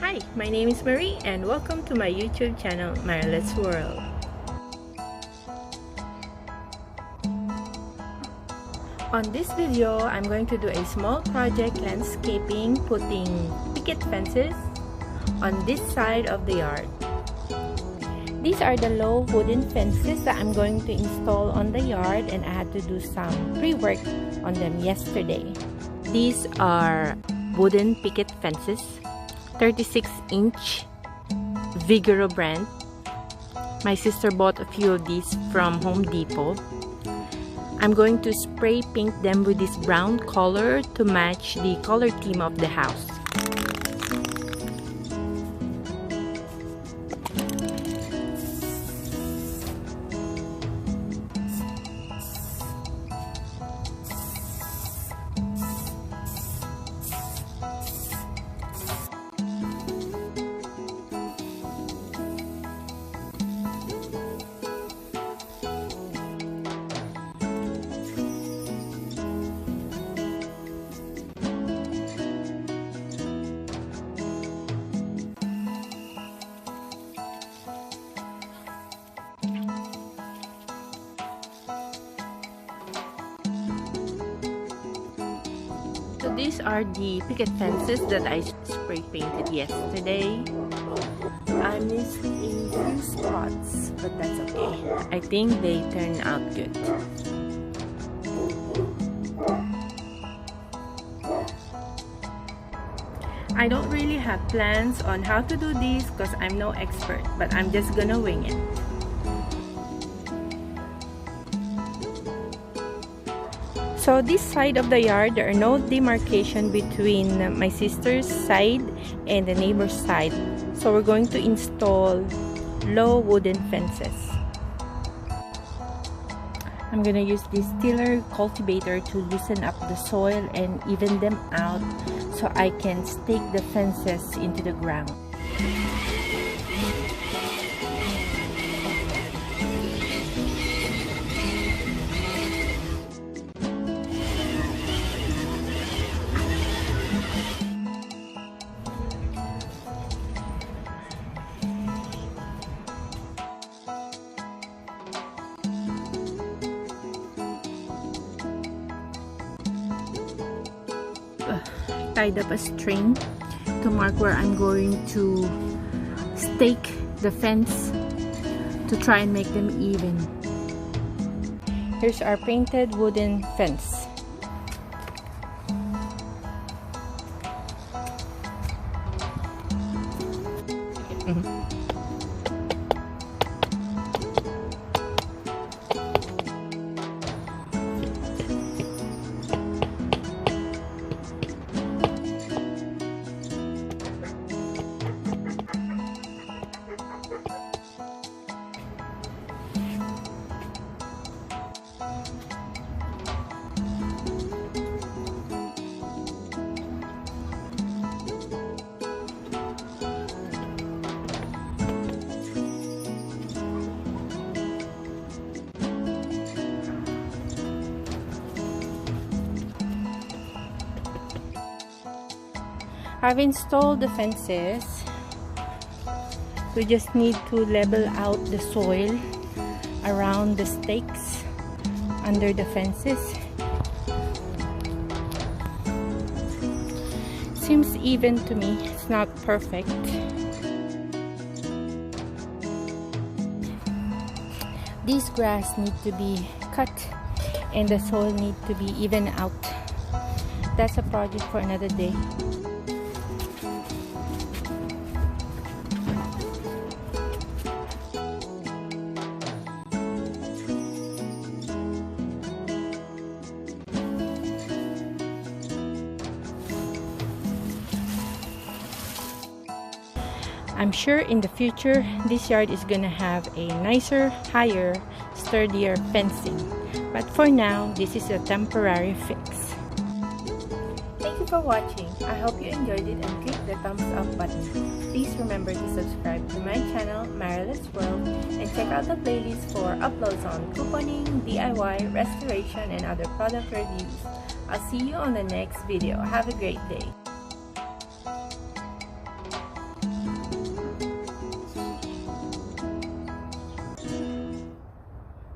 Hi, my name is Marie and welcome to my YouTube channel, Marilet's World. On this video, I'm going to do a small project landscaping, putting picket fences on this side of the yard. These are the low wooden fences that I'm going to install on the yard, and I had to do some pre-work on them yesterday. These are wooden picket fences, 36-inch Vigoro brand. My sister bought a few of these from Home Depot. I'm going to spray paint them with this brown color to match the color theme of the house. So these are the picket fences that I spray painted yesterday. I missed a few spots, but that's okay. I think they turned out good. I don't really have plans on how to do this because I'm no expert, but I'm just gonna wing it. So this side of the yard, there are no demarcation between my sister's side and the neighbor's side. So we're going to install low wooden fences. I'm going to use this tiller cultivator to loosen up the soil and even them out so I can stake the fences into the ground. Tied up a string to mark where I'm going to stake the fence to try and make them even. Here's our painted wooden fence. I've installed the fences. We just need to level out the soil around the stakes under the fences. Seems even to me. It's not perfect. These grass need to be cut and the soil need to be even out. That's a project for another day. I'm sure in the future, this yard is gonna have a nicer, higher, sturdier fencing. But for now, this is a temporary fix. Thank you for watching. I hope you enjoyed it and click the thumbs up button. Please remember to subscribe to my channel, Marilet's World, and check out the playlist for uploads on couponing, DIY, restoration, and other product reviews. I'll see you on the next video. Have a great day.